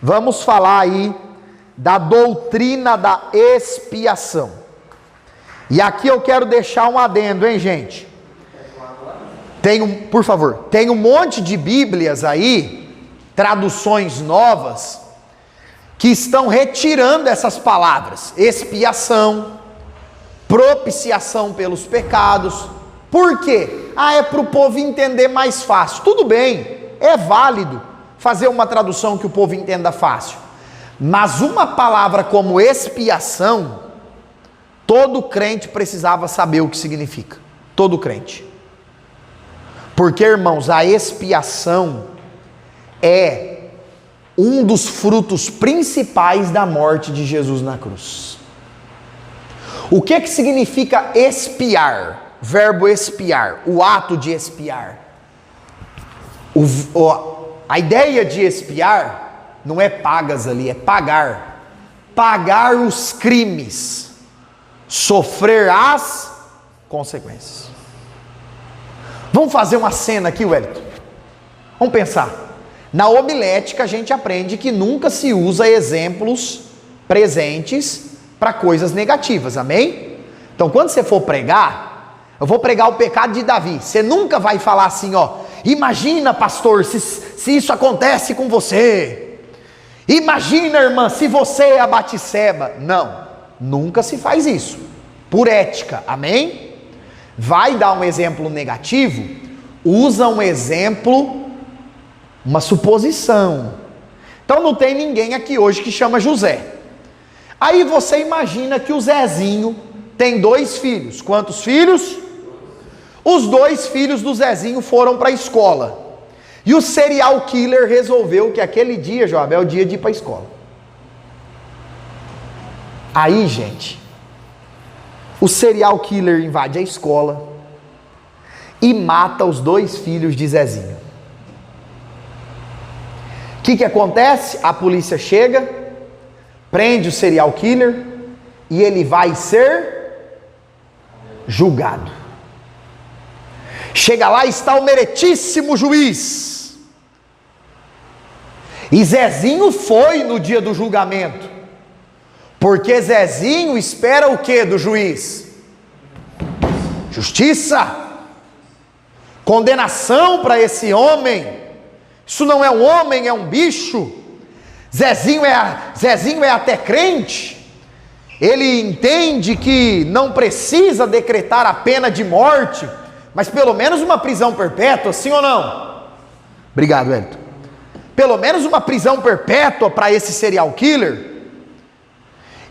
Vamos falar aí da doutrina da expiação. E aqui eu quero deixar um adendo, hein, gente? Por favor, tem um monte de Bíblias aí, traduções novas, que estão retirando essas palavras: expiação, propiciação pelos pecados. Por quê? É para o povo entender mais fácil. Tudo bem, é válido fazer uma tradução que o povo entenda fácil. Mas uma palavra como expiação, todo crente precisava saber o que significa. Todo crente. Porque, irmãos, a expiação é um dos frutos principais da morte de Jesus na cruz. O que significa expiar? Verbo expiar, o ato de expiar. A ideia de expiar não é pagas ali, é pagar. Pagar os crimes, sofrer as consequências. Vamos fazer uma cena aqui, Wellington? Vamos pensar. Na homilética a gente aprende que nunca se usa exemplos presentes para coisas negativas, amém? Então quando você for pregar, eu vou pregar o pecado de Davi. Você nunca vai falar assim, imagina, pastor, se isso acontece com você. Imagina, irmã, se você é a Batseba. Não, nunca se faz isso. Por ética, amém? Vai dar um exemplo negativo, usa um exemplo, uma suposição. Então não tem ninguém aqui hoje que chama José. Aí você imagina que o Zezinho tem 2 filhos. Quantos filhos? Os 2 filhos do Zezinho foram para a escola. E o serial killer resolveu que aquele dia, Joab, é o dia de ir para a escola. Aí, gente, o serial killer invade a escola e mata os 2 filhos de Zezinho. O que acontece? A polícia chega, prende o serial killer e ele vai ser julgado. Chega lá, está o meritíssimo juiz. E Zezinho foi no dia do julgamento. Porque Zezinho espera o que do juiz? Justiça. Condenação para esse homem. Isso não é um homem, é um bicho. Zezinho é até crente. Ele entende que não precisa decretar a pena de morte, mas pelo menos uma prisão perpétua, sim ou não? Obrigado, Elton. Pelo menos uma prisão perpétua para esse serial killer.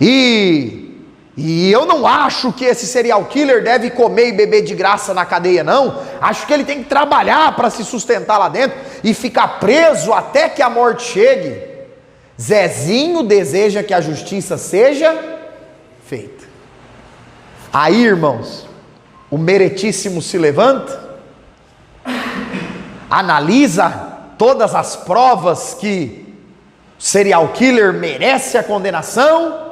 E eu não acho que esse serial killer deve comer e beber de graça na cadeia, não. Acho que ele tem que trabalhar para se sustentar lá dentro e ficar preso até que a morte chegue. Zezinho deseja que a justiça seja feita. Aí, irmãos, o meritíssimo se levanta, analisa todas as provas que o serial killer merece a condenação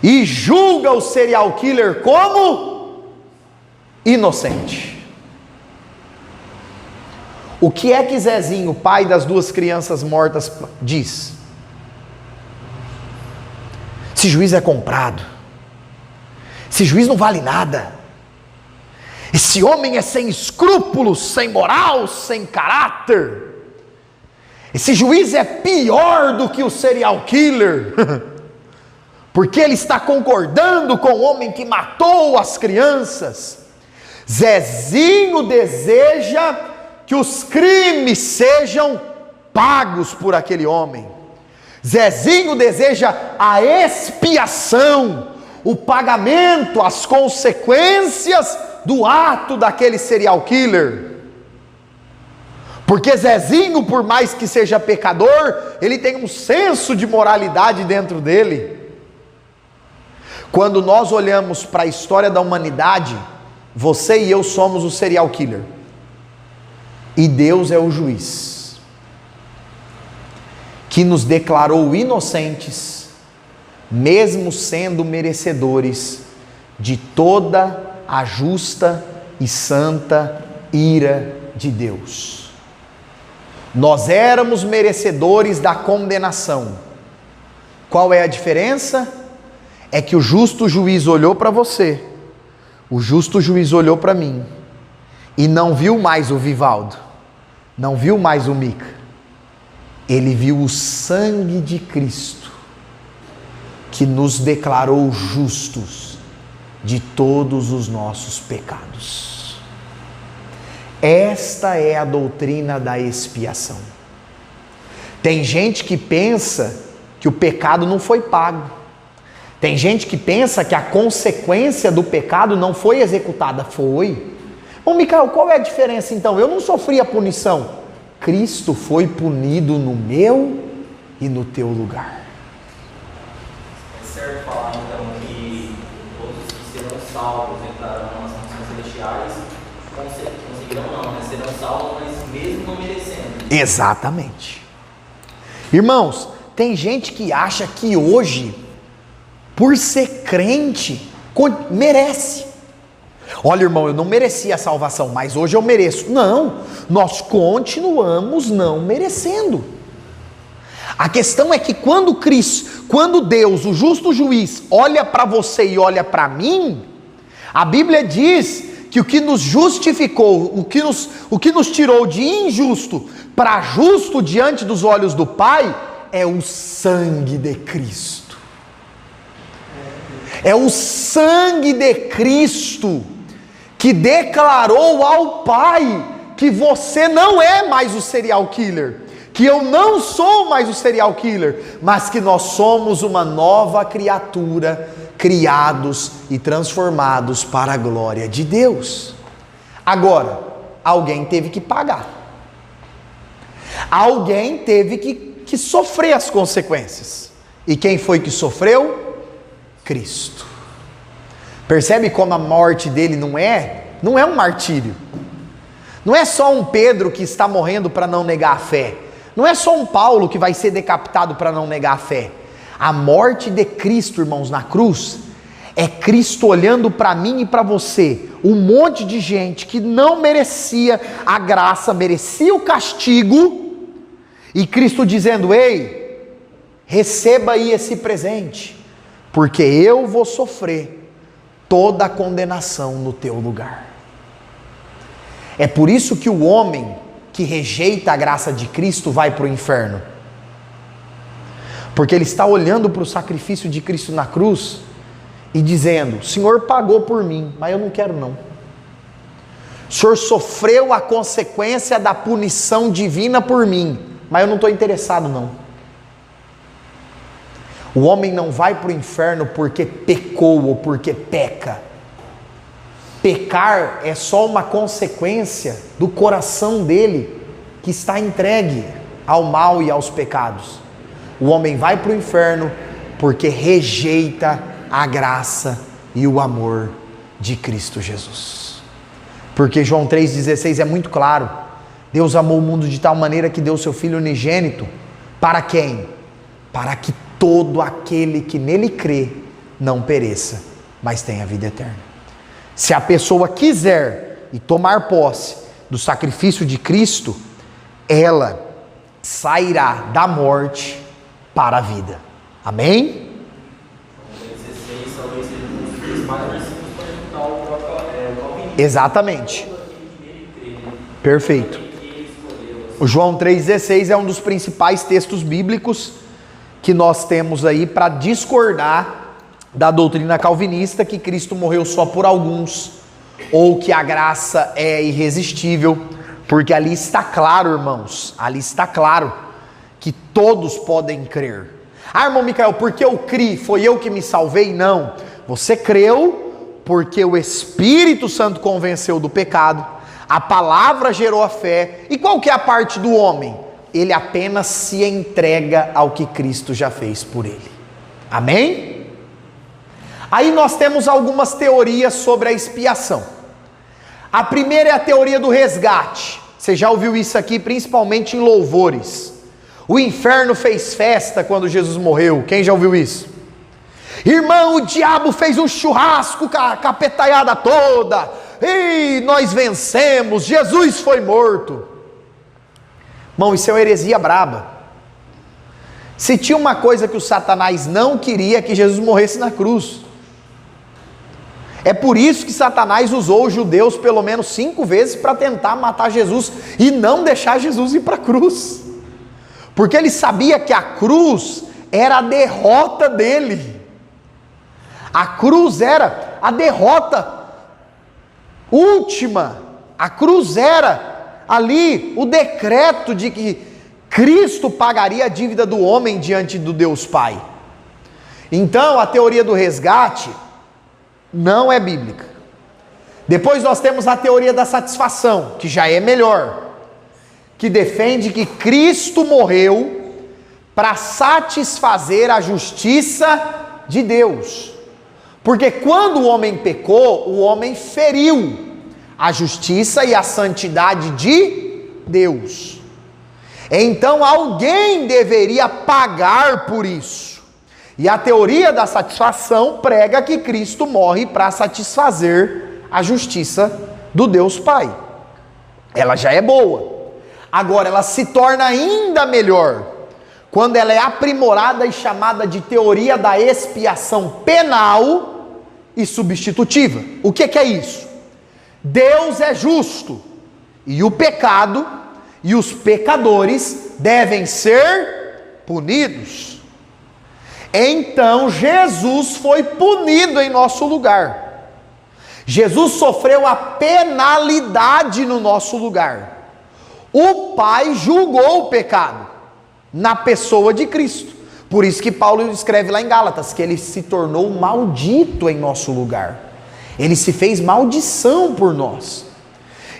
e julga o serial killer como inocente. O que é que Zezinho, pai das 2 crianças mortas, diz? Esse juiz é comprado. Esse juiz não vale nada. Esse homem é sem escrúpulos, sem moral, sem caráter. Esse juiz é pior do que o serial killer. Porque ele está concordando com o homem que matou as crianças. Zezinho deseja que os crimes sejam pagos por aquele homem. Zezinho deseja a expiação, o pagamento, as consequências do ato daquele serial killer. Porque Zezinho, por mais que seja pecador, ele tem um senso de moralidade dentro dele. Quando nós olhamos para a história da humanidade, você e eu somos o serial killer. E Deus é o juiz, que nos declarou inocentes, mesmo sendo merecedores de toda a justa e santa ira de Deus. Nós éramos merecedores da condenação. Qual é a diferença? É que o justo juiz olhou para você, o justo juiz olhou para mim, e não viu mais o Vivaldo, não viu mais o Mica, ele viu o sangue de Cristo, que nos declarou justos de todos os nossos pecados. Esta é a doutrina da expiação. Tem gente que pensa que o pecado não foi pago. Tem gente que pensa que a consequência do pecado não foi executada. Foi. Bom, Micael, qual é a diferença então? Eu não sofri a punição. Cristo foi punido no meu e no teu lugar. É certo falar então que todos os que serão salvos entrarão nas mansões celestiais, conseguirão não, né? Serão salvos, mas mesmo não merecendo. Exatamente. Irmãos, tem gente que acha que hoje, por ser crente, merece. Olha, irmão, eu não merecia a salvação, mas hoje eu mereço. Não, nós continuamos não merecendo. A questão é que quando Deus, o justo juiz, olha para você e olha para mim, a Bíblia diz que o que nos justificou, o que nos tirou de injusto para justo diante dos olhos do Pai, é o sangue de Cristo. É o sangue de Cristo que declarou ao Pai que você não é mais o serial killer, que eu não sou mais o serial killer, mas que nós somos uma nova criatura, criados e transformados para a glória de Deus. Agora, alguém teve que pagar. Alguém teve que sofrer as consequências. E quem foi que sofreu? Cristo. Percebe como a morte dele não é um martírio. Não é só um Pedro que está morrendo para não negar a fé. Não é só um Paulo que vai ser decapitado para não negar a fé. A morte de Cristo, irmãos, na cruz, é Cristo olhando para mim e para você, um monte de gente que não merecia a graça, merecia o castigo, e Cristo dizendo: ei, receba aí esse presente, porque eu vou sofrer toda a condenação no teu lugar. É por isso que o homem que rejeita a graça de Cristo vai para o inferno, porque ele está olhando para o sacrifício de Cristo na cruz e dizendo: o Senhor pagou por mim, mas eu não quero não. O Senhor sofreu a consequência da punição divina por mim, mas eu não estou interessado não. O homem não vai para o inferno porque pecou ou porque peca. Pecar é só uma consequência do coração dele que está entregue ao mal e aos pecados. O homem vai para o inferno porque rejeita a graça e o amor de Cristo Jesus. Porque João 3,16 é muito claro. Deus amou o mundo de tal maneira que deu seu Filho unigênito. Para quem? Para que todo aquele que nele crê não pereça, mas tenha vida eterna. Se a pessoa quiser e tomar posse do sacrifício de Cristo, ela sairá da morte para a vida. Amém? Exatamente. Perfeito. O João 3,16 é um dos principais textos bíblicos que nós temos aí para discordar da doutrina calvinista que Cristo morreu só por alguns, ou que a graça é irresistível, porque ali está claro, irmãos, ali está claro que todos podem crer. Ah, irmão Micael, porque eu criei, foi eu que me salvei? Não, você creu porque o Espírito Santo convenceu do pecado, a palavra gerou a fé, e qual que é a parte do homem? Ele apenas se entrega ao que Cristo já fez por ele. Amém? Aí nós temos algumas teorias sobre a expiação. A primeira é a teoria do resgate. Você já ouviu isso aqui, principalmente em louvores. O inferno fez festa quando Jesus morreu. Quem já ouviu isso? Irmão, o diabo fez um churrasco com a capetaiada toda. E nós vencemos, Jesus foi morto. Irmão, isso é uma heresia braba. Se tinha uma coisa que o Satanás não queria, é que Jesus morresse na cruz. É por isso que Satanás usou os judeus pelo menos 5 vezes para tentar matar Jesus e não deixar Jesus ir para a cruz. Porque ele sabia que a cruz era a derrota dele. A cruz era a derrota última. A cruz era ali o decreto de que Cristo pagaria a dívida do homem diante do Deus Pai. Então a teoria do resgate não é bíblica. Depois nós temos a teoria da satisfação, que já é melhor, que defende que Cristo morreu para satisfazer a justiça de Deus. Porque quando o homem pecou, o homem feriu a justiça e a santidade de Deus. Então alguém deveria pagar por isso. E a teoria da satisfação prega que Cristo morre para satisfazer a justiça do Deus Pai. Ela já é boa. Agora ela se torna ainda melhor quando ela é aprimorada e chamada de teoria da expiação penal e substitutiva. O que é isso? Deus é justo e o pecado e os pecadores devem ser punidos. Então Jesus foi punido em nosso lugar. Jesus sofreu a penalidade no nosso lugar. O Pai julgou o pecado na pessoa de Cristo. Por isso que Paulo escreve lá em Gálatas que ele se tornou maldito em nosso lugar. Ele se fez maldição por nós.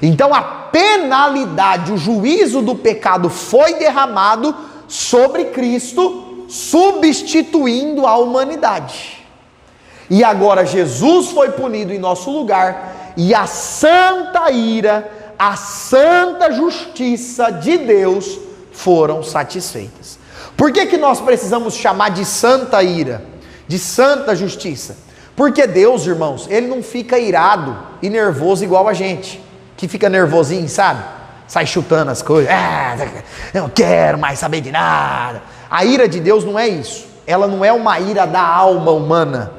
Então a penalidade, o juízo do pecado foi derramado sobre Cristo, substituindo a humanidade. E agora Jesus foi punido em nosso lugar, e a santa ira, a santa justiça de Deus foram satisfeitas. Por que nós precisamos chamar de santa ira, de santa justiça? Porque Deus, irmãos, Ele não fica irado e nervoso igual a gente, que fica nervosinho, sabe? Sai chutando as coisas, eu não quero mais saber de nada. A ira de Deus não é isso. Ela não é uma ira da alma humana,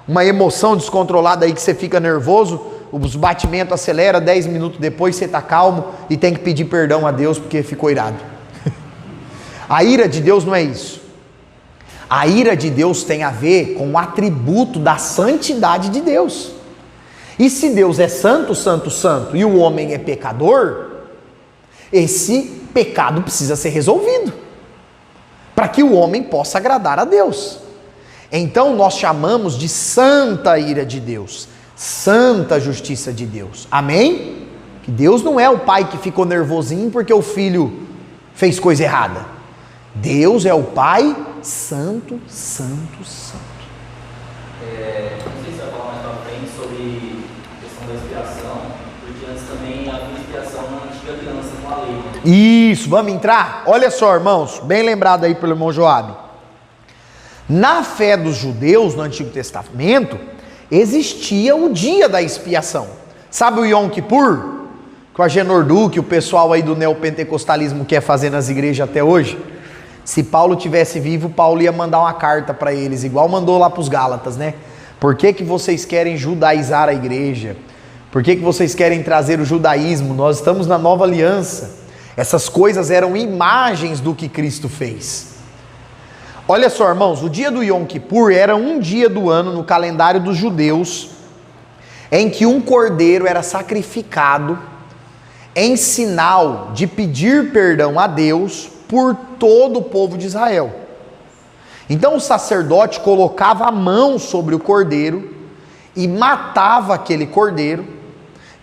uma emoção descontrolada aí que você fica nervoso, os batimentos aceleram, 10 minutos depois você está calmo e tem que pedir perdão a Deus porque ficou irado. A ira de Deus não é isso. A ira de Deus tem a ver com o atributo da santidade de Deus. E se Deus é santo, santo, santo, e o homem é pecador, esse pecado precisa ser resolvido, para que o homem possa agradar a Deus. Então nós chamamos de santa ira de Deus, santa justiça de Deus. Amém? Que Deus não é o pai que ficou nervosinho porque o filho fez coisa errada. Deus é o Pai santo, santo, santo. Não sei se vai falar mais pra frente sobre a questão da expiação, porque antes também havia expiação na antiga aliança com a lei. Isso, vamos entrar? Olha só, irmãos, bem lembrado aí pelo irmão Joabe. Na fé dos judeus, no Antigo Testamento, existia o dia da expiação. Sabe o Yom Kippur? Que o Agenor Duque, o pessoal aí do neopentecostalismo quer fazer nas igrejas até hoje? Se Paulo tivesse vivo, Paulo ia mandar uma carta para eles, igual mandou lá para os Gálatas, né? Por que vocês querem judaizar a igreja? Por que vocês querem trazer o judaísmo? Nós estamos na nova aliança. Essas coisas eram imagens do que Cristo fez. Olha só, irmãos, o dia do Yom Kippur era um dia do ano no calendário dos judeus, em que um cordeiro era sacrificado em sinal de pedir perdão a Deus por todo o povo de Israel. Então o sacerdote colocava a mão sobre o cordeiro e matava aquele cordeiro,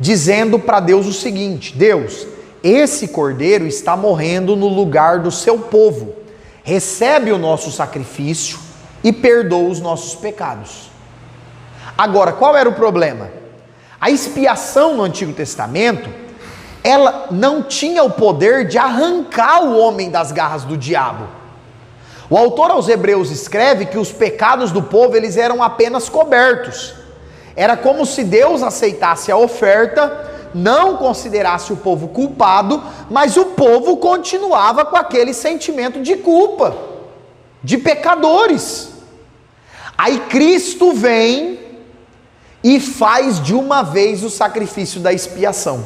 dizendo para Deus o seguinte: Deus, esse cordeiro está morrendo no lugar do seu povo, recebe o nosso sacrifício e perdoa os nossos pecados. Agora, qual era o problema? A expiação no Antigo Testamento, ela não tinha o poder de arrancar o homem das garras do diabo. O autor aos Hebreus escreve que os pecados do povo eles eram apenas cobertos. Era como se Deus aceitasse a oferta não considerasse o povo culpado, mas o povo continuava com aquele sentimento de culpa, de pecadores. Aí Cristo vem e faz de uma vez o sacrifício da expiação.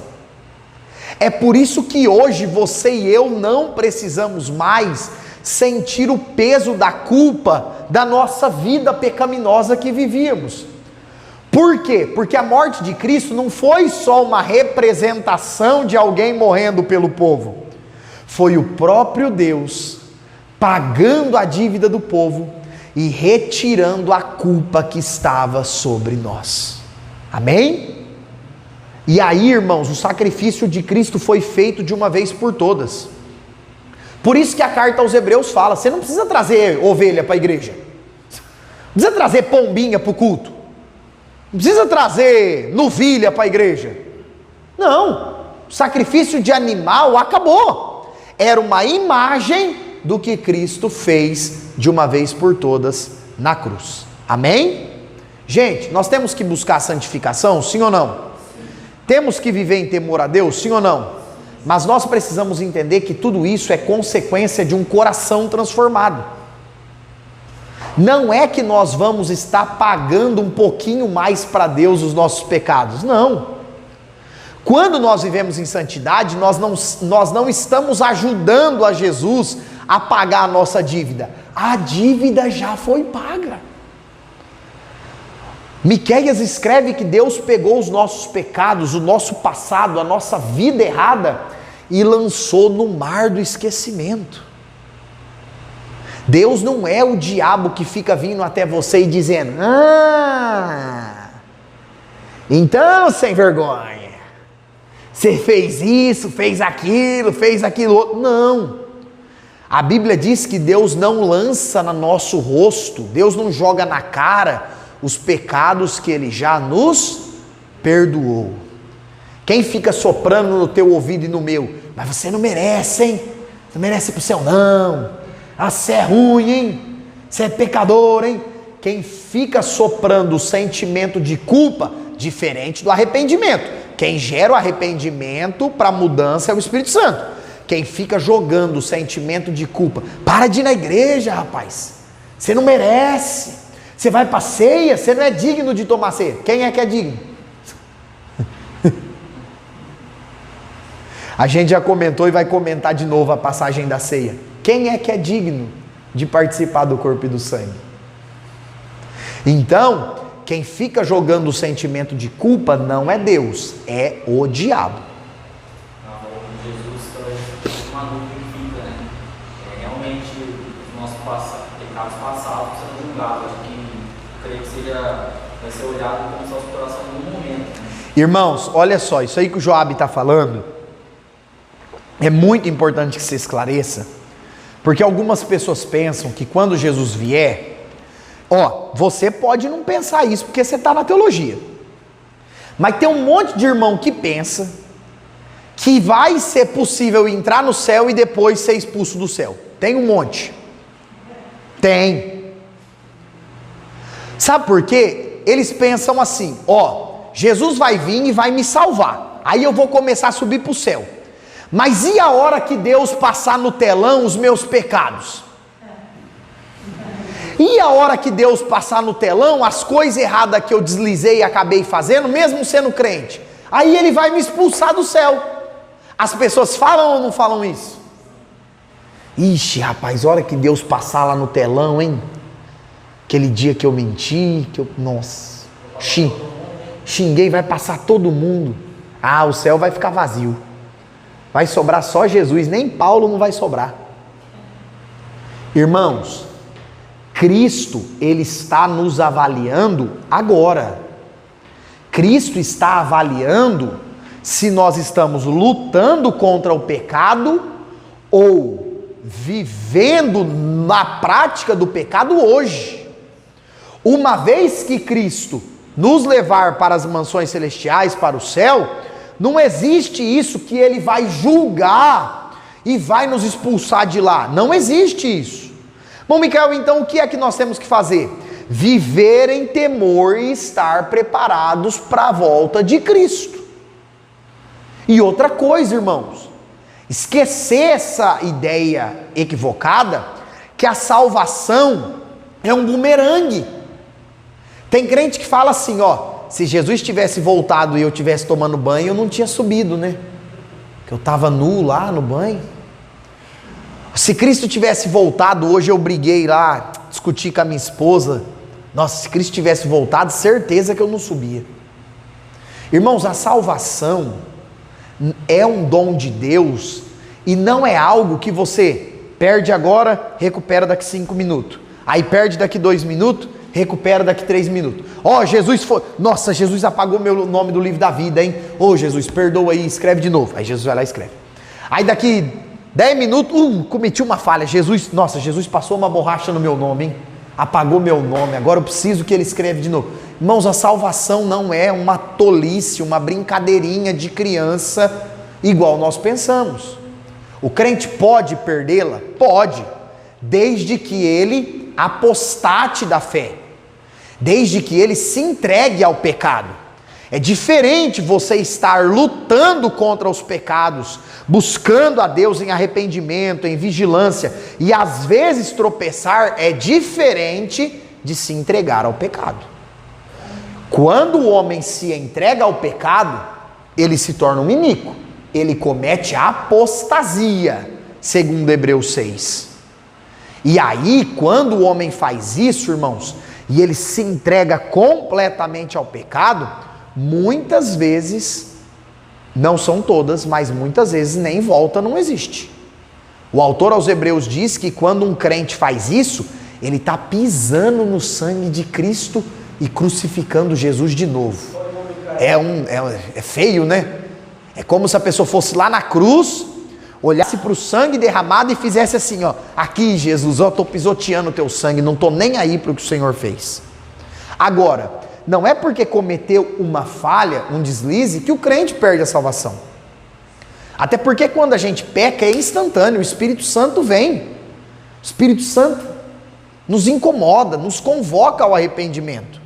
É por isso que hoje você e eu não precisamos mais sentir o peso da culpa da nossa vida pecaminosa que vivíamos. Por quê? Porque a morte de Cristo não foi só uma representação de alguém morrendo pelo povo. Foi o próprio Deus pagando a dívida do povo e retirando a culpa que estava sobre nós. Amém? E aí, irmãos, o sacrifício de Cristo foi feito de uma vez por todas. Por isso que a carta aos Hebreus fala, você não precisa trazer ovelha para a igreja. Não precisa trazer pombinha para o culto. Não precisa trazer novilha para a igreja. Não, o sacrifício de animal acabou. Era uma imagem do que Cristo fez de uma vez por todas na cruz. Amém? Gente, nós temos que buscar a santificação, sim ou não? Temos que viver em temor a Deus, sim ou não? Mas nós precisamos entender que tudo isso é consequência de um coração transformado. Não é que nós vamos estar pagando um pouquinho mais para Deus os nossos pecados, não. Quando nós vivemos em santidade, nós não estamos ajudando a Jesus a pagar a nossa dívida. A dívida já foi paga. Miqueias escreve que Deus pegou os nossos pecados, o nosso passado, a nossa vida errada e lançou no mar do esquecimento. Deus não é o diabo que fica vindo até você e dizendo: então, sem vergonha, você fez isso, fez aquilo outro. Não. A Bíblia diz que Deus não lança no nosso rosto, Deus não joga na cara os pecados que Ele já nos perdoou. Quem fica soprando no teu ouvido e no meu: mas você não merece, hein? Não merece pro céu, não. Ah, você é ruim, hein? Você é pecador, hein? Quem fica soprando o sentimento de culpa, diferente do arrependimento. Quem gera o arrependimento para mudança é o Espírito Santo. Quem fica jogando o sentimento de culpa: para de ir na igreja, rapaz. Você não merece. Você vai para ceia, você não é digno de tomar ceia. Quem é que é digno? A gente já comentou e vai comentar de novo a passagem da ceia. Quem é que é digno de participar do corpo e do sangue? Então, quem fica jogando o sentimento de culpa não é Deus, é o diabo. Jesus traz uma dúvida que fica, né? Realmente, os nossos pecados passados são julgados. Acho que creio que vai ser olhado como nosso coração no momento. Né? Irmãos, olha só, isso aí que o Joabe está falando é muito importante que se esclareça. Porque algumas pessoas pensam que quando Jesus vier, você pode não pensar isso porque você está na teologia. Mas tem um monte de irmão que pensa que vai ser possível entrar no céu e depois ser expulso do céu. Tem um monte. Tem. Sabe por quê? Eles pensam assim: Jesus vai vir e vai me salvar. Aí eu vou começar a subir para o céu. Mas e a hora que Deus passar no telão os meus pecados? E a hora que Deus passar no telão as coisas erradas que eu deslizei e acabei fazendo, mesmo sendo crente? Aí Ele vai me expulsar do céu. As pessoas falam ou não falam isso? Ixi, rapaz, a hora que Deus passar lá no telão, hein? Aquele dia que eu menti, nossa, xinguei, vai passar todo mundo. O céu vai ficar vazio. Vai sobrar só Jesus, nem Paulo não vai sobrar. Irmãos, Cristo, Ele está nos avaliando agora. Cristo está avaliando se nós estamos lutando contra o pecado ou vivendo na prática do pecado hoje. Uma vez que Cristo nos levar para as mansões celestiais, para o céu, não existe isso que Ele vai julgar e vai nos expulsar de lá. Não existe isso. Bom, Micael, então o que é que nós temos que fazer? Viver em temor e estar preparados para a volta de Cristo. E outra coisa, irmãos, esquecer essa ideia equivocada, que a salvação é um bumerangue. Tem crente que fala assim, ó, se Jesus tivesse voltado e eu tivesse tomando banho, eu não tinha subido, né? Que eu estava nu lá no banho. Se Cristo tivesse voltado, hoje eu briguei lá, discuti com a minha esposa. Nossa, se Cristo tivesse voltado, certeza que eu não subia. Irmãos, a salvação é um dom de Deus e não é algo que você perde agora, recupera daqui 5 minutos. Aí perde daqui 2 minutos, recupera daqui 3 minutos. Ó, Jesus foi, nossa, Jesus apagou meu nome do livro da vida, hein? Ô, Jesus, perdoa aí, escreve de novo. Aí Jesus vai lá e escreve. Aí daqui 10 minutos, cometi uma falha. Jesus, nossa, Jesus passou uma borracha no meu nome, hein? Apagou meu nome, agora eu preciso que ele escreva de novo. Irmãos, a salvação não é uma tolice, uma brincadeirinha de criança, igual nós pensamos. O crente pode perdê-la? Pode, desde que ele apostate da fé, desde que ele se entregue ao pecado. É diferente você estar lutando contra os pecados, buscando a Deus em arrependimento, em vigilância, e às vezes tropeçar, é diferente de se entregar ao pecado. Quando o homem se entrega ao pecado, ele se torna um iníquo, ele comete apostasia, segundo Hebreus 6. E aí, quando o homem faz isso, irmãos, e ele se entrega completamente ao pecado, muitas vezes, não são todas, mas muitas vezes nem volta não existe. O autor aos Hebreus diz que quando um crente faz isso, ele está pisando no sangue de Cristo e crucificando Jesus de novo. É feio, né? É como se a pessoa fosse lá na cruz, olhasse para o sangue derramado e fizesse assim, ó, aqui Jesus, ó, estou pisoteando o teu sangue, não estou nem aí para o que o Senhor fez. Agora, não é porque cometeu uma falha, um deslize, que o crente perde a salvação. Até porque quando a gente peca é instantâneo, o Espírito Santo vem. O Espírito Santo nos incomoda, nos convoca ao arrependimento.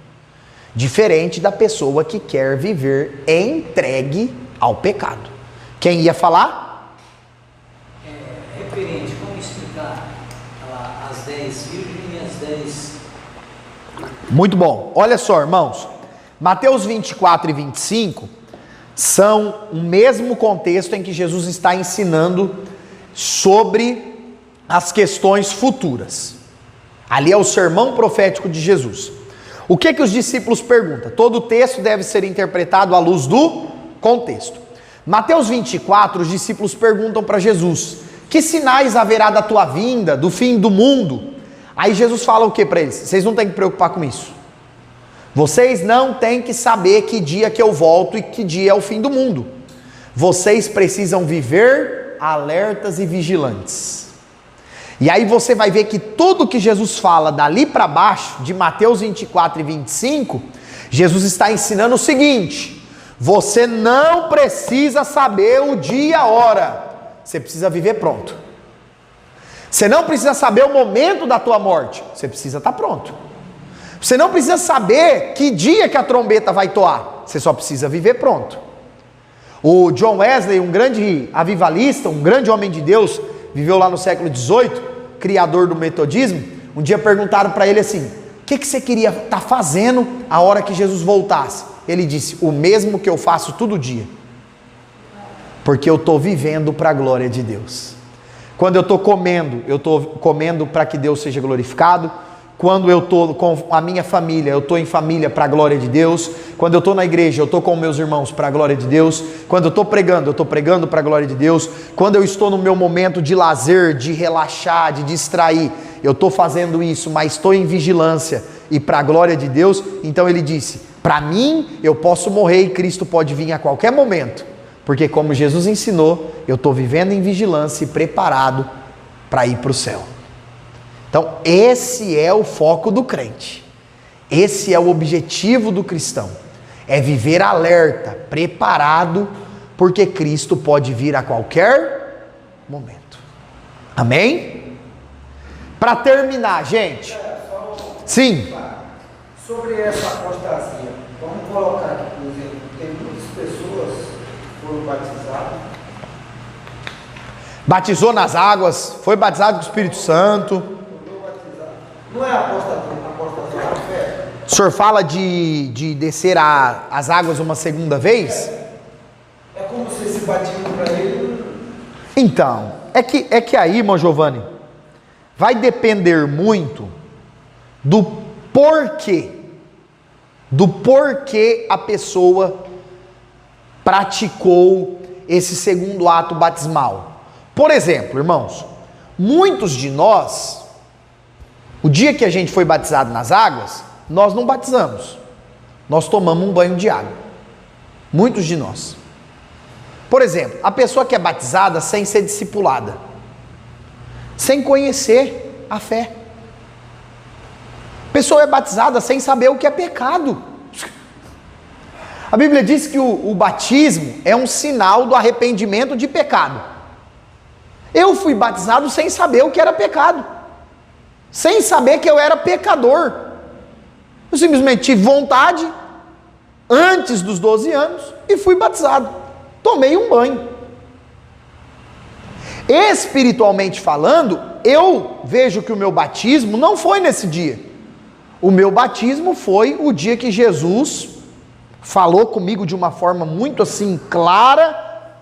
Diferente da pessoa que quer viver entregue ao pecado. Quem ia falar? Referente, como explicar as 10 virgens e as 10... Muito bom. Olha só, irmãos. Mateus 24 e 25 são o mesmo contexto em que Jesus está ensinando sobre as questões futuras. Ali é o sermão profético de Jesus. O que os discípulos perguntam? Todo o texto deve ser interpretado à luz do contexto. Mateus 24, os discípulos perguntam para Jesus: que sinais haverá da tua vinda, do fim do mundo? Aí Jesus fala o que para eles? Vocês não têm que preocupar com isso. Vocês não têm que saber que dia que eu volto e que dia é o fim do mundo. Vocês precisam viver alertas e vigilantes. E aí você vai ver que tudo que Jesus fala dali para baixo, de Mateus 24 e 25, Jesus está ensinando o seguinte: você não precisa saber o dia e a hora, você precisa viver pronto. Você não precisa saber o momento da tua morte, você precisa estar pronto. Você não precisa saber que dia que a trombeta vai toar, você só precisa viver pronto. O John Wesley, um grande avivalista, um grande homem de Deus, viveu lá no século XVIII, criador do metodismo. Um dia perguntaram para ele assim: o que você queria estar fazendo a hora que Jesus voltasse? Ele disse: o mesmo que eu faço todo dia, porque eu estou vivendo para a glória de Deus. Quando eu estou comendo para que Deus seja glorificado. Quando eu estou com a minha família, eu estou em família para a glória de Deus. Quando eu estou na igreja, eu estou com meus irmãos para a glória de Deus. Quando eu estou pregando para a glória de Deus. Quando eu estou no meu momento de lazer, de relaxar, de distrair, eu estou fazendo isso, mas estou em vigilância e para a glória de Deus. Então ele disse: para mim, eu posso morrer e Cristo pode vir a qualquer momento, porque como Jesus ensinou, eu estou vivendo em vigilância e preparado para ir para o céu. Então, esse é o foco do crente, esse é o objetivo do cristão, é viver alerta, preparado, porque Cristo pode vir a qualquer momento. Amém? Para terminar, gente, sim. Sobre essa apostasia, vamos colocar aqui, por exemplo, tem muitas pessoas, por foi batizado. Batizou nas águas, foi batizado com o Espírito Santo. Não é apostasia da fé? O senhor fala de descer as águas uma segunda vez? É como se esse batismo para ele. Então, é que aí, irmão Giovanni, vai depender muito do porquê a pessoa praticou esse segundo ato batismal. Por exemplo, irmãos, muitos de nós, o dia que a gente foi batizado nas águas, nós não batizamos, nós tomamos um banho de água, muitos de nós. Por exemplo, a pessoa que é batizada sem ser discipulada, sem conhecer a fé. A pessoa é batizada sem saber o que é pecado. A Bíblia diz que o batismo é um sinal do arrependimento de pecado. Eu fui batizado sem saber o que era pecado, sem saber que eu era pecador. Eu simplesmente tive vontade, antes dos 12 anos, e fui batizado. Tomei um banho. Espiritualmente falando, eu vejo que o meu batismo não foi nesse dia. O meu batismo foi o dia que Jesus falou comigo de uma forma muito assim clara,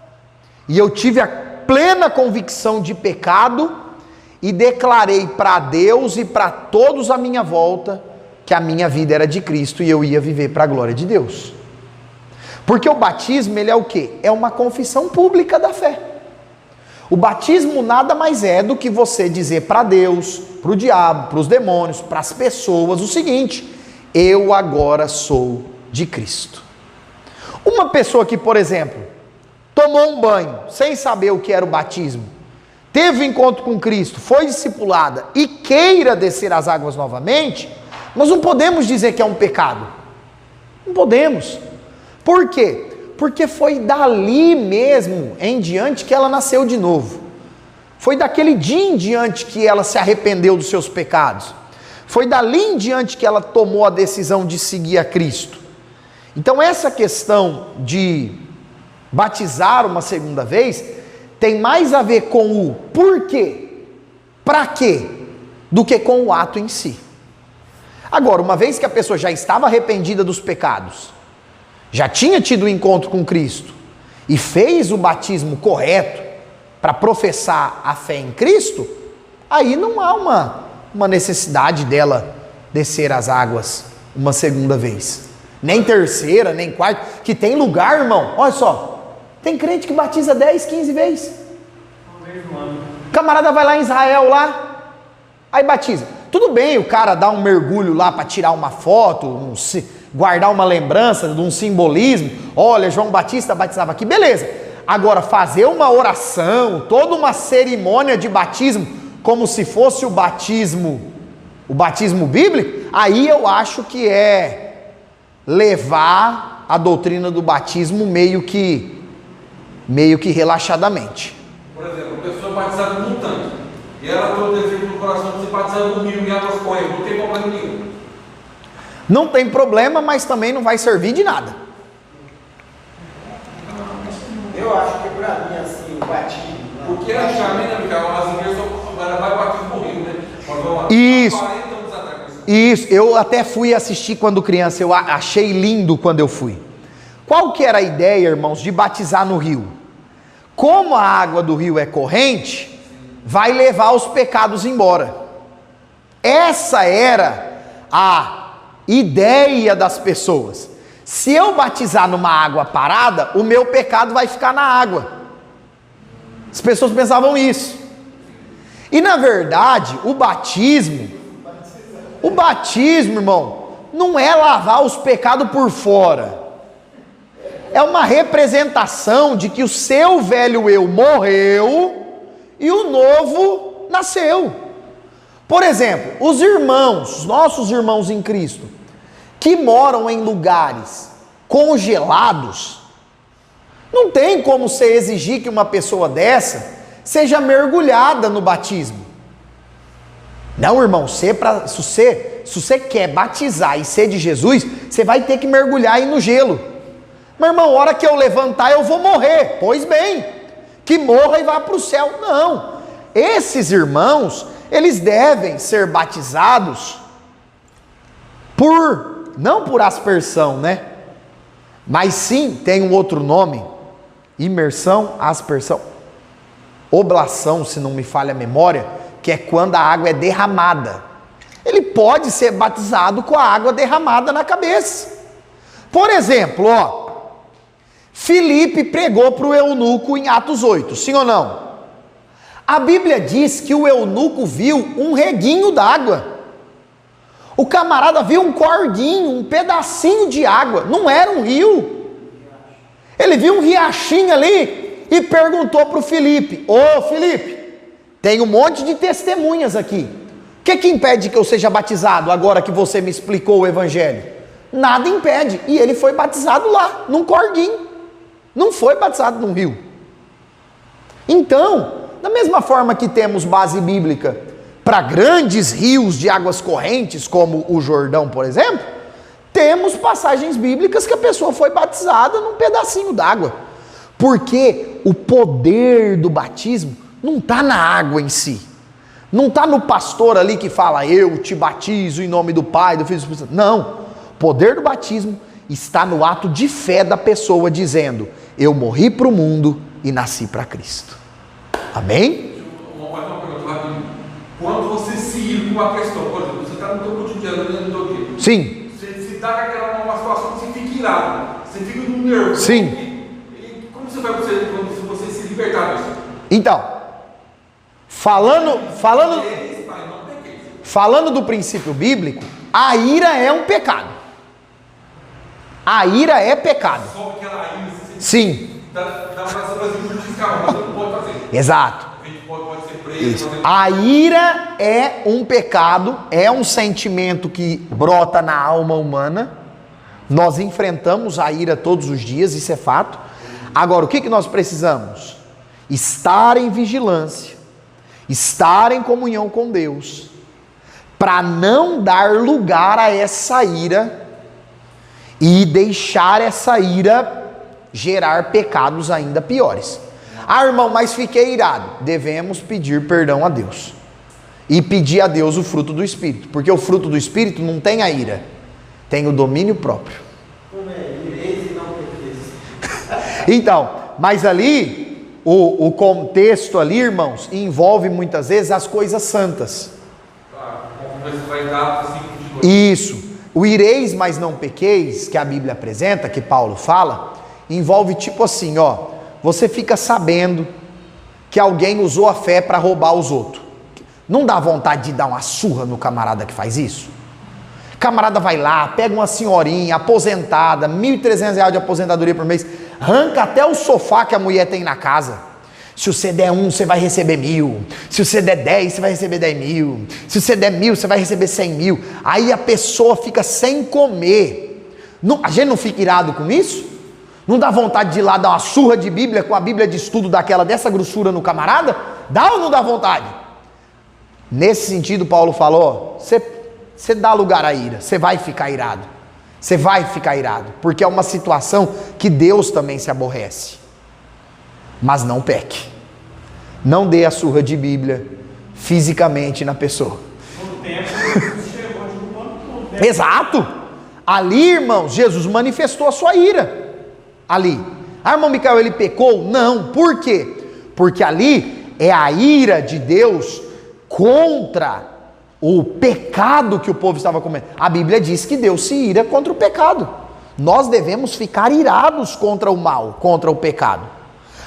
e eu tive a plena convicção de pecado, e declarei para Deus e para todos à minha volta, que a minha vida era de Cristo, e eu ia viver para a glória de Deus. Porque o batismo, ele é o quê? É uma confissão pública da fé. O batismo nada mais é do que você dizer para Deus, para o diabo, para os demônios, para as pessoas o seguinte: eu agora sou de Cristo. Uma pessoa que, por exemplo, tomou um banho sem saber o que era o batismo, teve um encontro com Cristo, foi discipulada e queira descer as águas novamente, nós não podemos dizer que é um pecado. Não podemos. Por quê? Porque foi dali mesmo em diante que ela nasceu de novo. Foi daquele dia em diante que ela se arrependeu dos seus pecados. Foi dali em diante que ela tomou a decisão de seguir a Cristo. Então essa questão de batizar uma segunda vez tem mais a ver com o porquê, para quê, do que com o ato em si. Agora, uma vez que a pessoa já estava arrependida dos pecados, já tinha tido um encontro com Cristo e fez o batismo correto para professar a fé em Cristo, aí não há uma necessidade dela descer as águas uma segunda vez, nem terceira, nem quarta, que tem lugar, irmão, olha só, tem crente que batiza 10, 15 vezes. O camarada vai lá em Israel, lá, aí batiza. Tudo bem o cara dá um mergulho lá para tirar uma foto, guardar uma lembrança de um simbolismo. Olha, João Batista batizava aqui, beleza. Agora, fazer uma oração, toda uma cerimônia de batismo, como se fosse o batismo bíblico, aí eu acho que é levar a doutrina do batismo meio que relaxadamente. Por exemplo, a pessoa batizada num tanque, e ela tem o desejo no coração de ser batizada no rio e águas correm, não tem problema nenhum. Não tem problema, mas também não vai servir de nada. Eu acho que para mim, assim, o batismo. Porque antigamente, né, Miguel, as igrejas agora vai batismo no rio, né? Isso. 40 anos atrás. Isso, eu até fui assistir quando criança, eu achei lindo quando eu fui. Qual que era a ideia, irmãos, de batizar no rio? Como a água do rio é corrente, vai levar os pecados embora. Essa era a ideia das pessoas. Se eu batizar numa água parada, o meu pecado vai ficar na água. As pessoas pensavam isso. E na verdade, o batismo, irmão, não é lavar os pecados por fora. É uma representação de que o seu velho eu morreu e o novo nasceu. Por exemplo, os nossos irmãos em Cristo, que moram em lugares congelados, não tem como você exigir que uma pessoa dessa seja mergulhada no batismo. Não, irmão, se você quer batizar e ser de Jesus, você vai ter que mergulhar aí no gelo. Meu irmão, a hora que eu levantar eu vou morrer. Pois bem, que morra e vá para o céu. Não, esses irmãos, eles devem ser batizados não por aspersão, né? Mas sim, tem um outro nome, imersão, aspersão, oblação, se não me falha a memória, que é quando a água é derramada. Ele pode ser batizado com a água derramada na cabeça. Por exemplo, Filipe pregou para o eunuco em Atos 8, sim ou não? A Bíblia diz que o eunuco viu um reguinho d'água. O camarada viu um cordinho, um pedacinho de água, não era um rio. Ele viu um riachinho ali e perguntou para o Filipe: ô Filipe, tem um monte de testemunhas aqui. O que impede que eu seja batizado agora que você me explicou o evangelho? Nada impede. E ele foi batizado lá, num cordinho. Não foi batizado num rio. Então, da mesma forma que temos base bíblica para grandes rios de águas correntes, como o Jordão, por exemplo, temos passagens bíblicas que a pessoa foi batizada num pedacinho d'água. Porque o poder do batismo não está na água em si. Não está no pastor ali que fala, eu te batizo em nome do Pai, do Filho e do Espírito Santo. Não. O poder do batismo está no ato de fé da pessoa dizendo, eu morri para o mundo e nasci para Cristo. Amém? Uma pergunta rápida. Quando você se ir com uma questão, por exemplo, você está no teu cotidiano, dentro do quê? Sim. Você está com uma situação que você fica irado, você fica no nervo. Sim. E como você vai quando você se libertar disso? Então, falando do princípio bíblico, a ira é um pecado. A ira é pecado. Só aquela ira, sim. Dá para fazer justificar, mas não pode fazer. Exato. A gente pode ser preso. A ira é um pecado, é um sentimento que brota na alma humana. Nós enfrentamos a ira todos os dias, isso é fato. Agora, o que nós precisamos? Estar em vigilância, estar em comunhão com Deus, para não dar lugar a essa ira e deixar essa ira gerar pecados ainda piores. Ah, irmão, mas fiquei irado. Devemos pedir perdão a Deus e pedir a Deus o fruto do Espírito, porque o fruto do Espírito não tem a ira, tem o domínio próprio. Como é? Ireis e não pequeis. Então, mas ali, o contexto ali, irmãos, envolve muitas vezes as coisas santas. Isso. O ireis, mas não pequeis, que a Bíblia apresenta, que Paulo fala, envolve tipo assim, você fica sabendo que alguém usou a fé para roubar os outros. Não dá vontade de dar uma surra no camarada que faz isso? O camarada vai lá, pega uma senhorinha aposentada, R$ 1.300 de aposentadoria por mês, arranca até o sofá que a mulher tem na casa. Se você der 1, você vai receber 1.000. Se você der 10, você vai receber 10.000. Se você der 1.000, você vai receber 100.000. Aí a pessoa fica sem comer. A gente não fica irado com isso? Não dá vontade de ir lá dar uma surra de Bíblia com a Bíblia de estudo dessa grossura no camarada? Dá ou não dá vontade? Nesse sentido, Paulo falou, você dá lugar à ira, você vai ficar irado. Você vai ficar irado, porque é uma situação que Deus também se aborrece. Mas não peque. Não dê a surra de Bíblia fisicamente na pessoa. Exato. Ali, irmãos, Jesus manifestou a sua ira. Ali. Ah, irmão Micael, ele pecou? Não. Por quê? Porque ali é a ira de Deus contra o pecado que o povo estava comendo. A Bíblia diz que Deus se ira contra o pecado. Nós devemos ficar irados contra o mal, contra o pecado.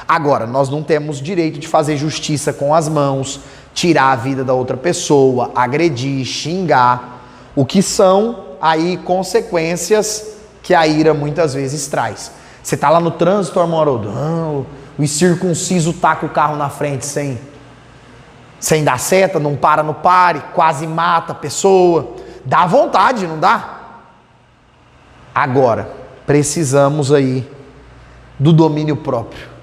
Agora, nós não temos direito de fazer justiça com as mãos, tirar a vida da outra pessoa, agredir, xingar, o que são aí consequências que a ira muitas vezes traz. Você está lá no trânsito, irmão Haroldo, o incircunciso taca o carro na frente sem dar seta, não para no pare, quase mata a pessoa, dá vontade, não dá? Agora, precisamos aí do domínio próprio,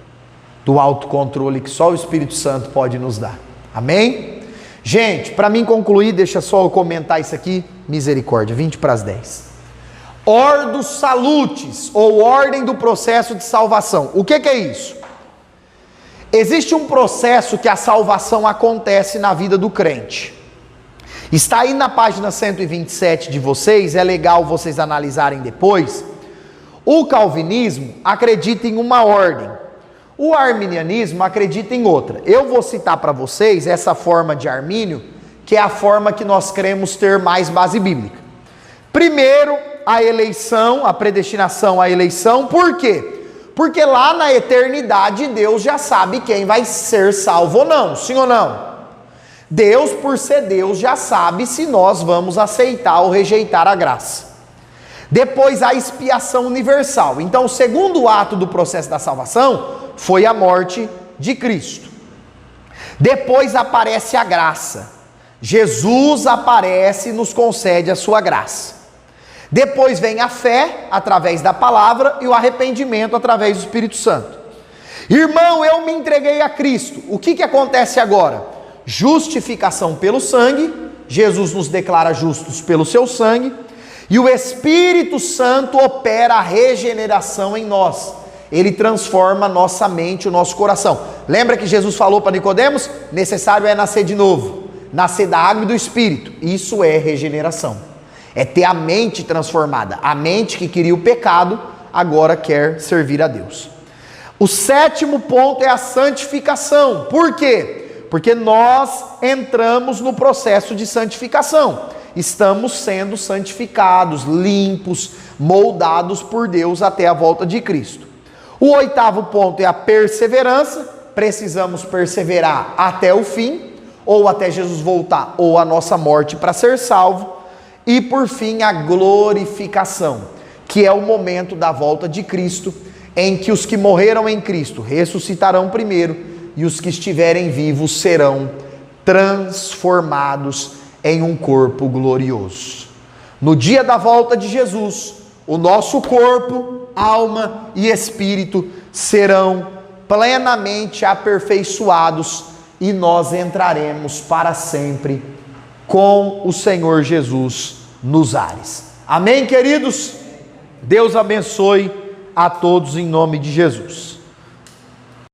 do autocontrole que só o Espírito Santo pode nos dar. Amém? Gente, para mim concluir, deixa só eu comentar isso aqui. Misericórdia, 20 para as 10. Ordo salutis, ou ordem do processo de salvação. O que é isso? Existe um processo que a salvação acontece na vida do crente. Está aí na página 127 de vocês, é legal vocês analisarem depois. O calvinismo acredita em uma ordem, o arminianismo acredita em outra. Eu vou citar para vocês essa forma de Armínio, que é a forma que nós cremos ter mais base bíblica. Primeiro, a eleição, a predestinação à eleição. Por quê? Porque lá na eternidade Deus já sabe quem vai ser salvo ou não, sim ou não? Deus, por ser Deus, já sabe se nós vamos aceitar ou rejeitar a graça. Depois a expiação universal. Então o segundo ato do processo da salvação foi a morte de Cristo. Depois aparece a graça. Jesus aparece e nos concede a sua graça. Depois vem a fé, através da palavra, e o arrependimento, através do Espírito Santo. Irmão, eu me entreguei a Cristo. O que acontece agora? Justificação pelo sangue. Jesus nos declara justos pelo seu sangue. E o Espírito Santo opera a regeneração em nós. Ele transforma a nossa mente, o nosso coração. Lembra que Jesus falou para Nicodemos? Necessário é nascer de novo. Nascer da água e do Espírito. Isso é regeneração. É ter a mente transformada. A mente que queria o pecado, agora quer servir a Deus. O sétimo ponto é a santificação. Por quê? Porque nós entramos no processo de santificação. Estamos sendo santificados, limpos, moldados por Deus até a volta de Cristo. O oitavo ponto é a perseverança. Precisamos perseverar até o fim, ou até Jesus voltar, ou a nossa morte para ser salvo. E por fim a glorificação, que é o momento da volta de Cristo, em que os que morreram em Cristo ressuscitarão primeiro, e os que estiverem vivos serão transformados em um corpo glorioso. No dia da volta de Jesus, o nosso corpo, alma e espírito serão plenamente aperfeiçoados, e nós entraremos para sempre com o Senhor Jesus nos ares. Amém, queridos? Deus abençoe a todos em nome de Jesus.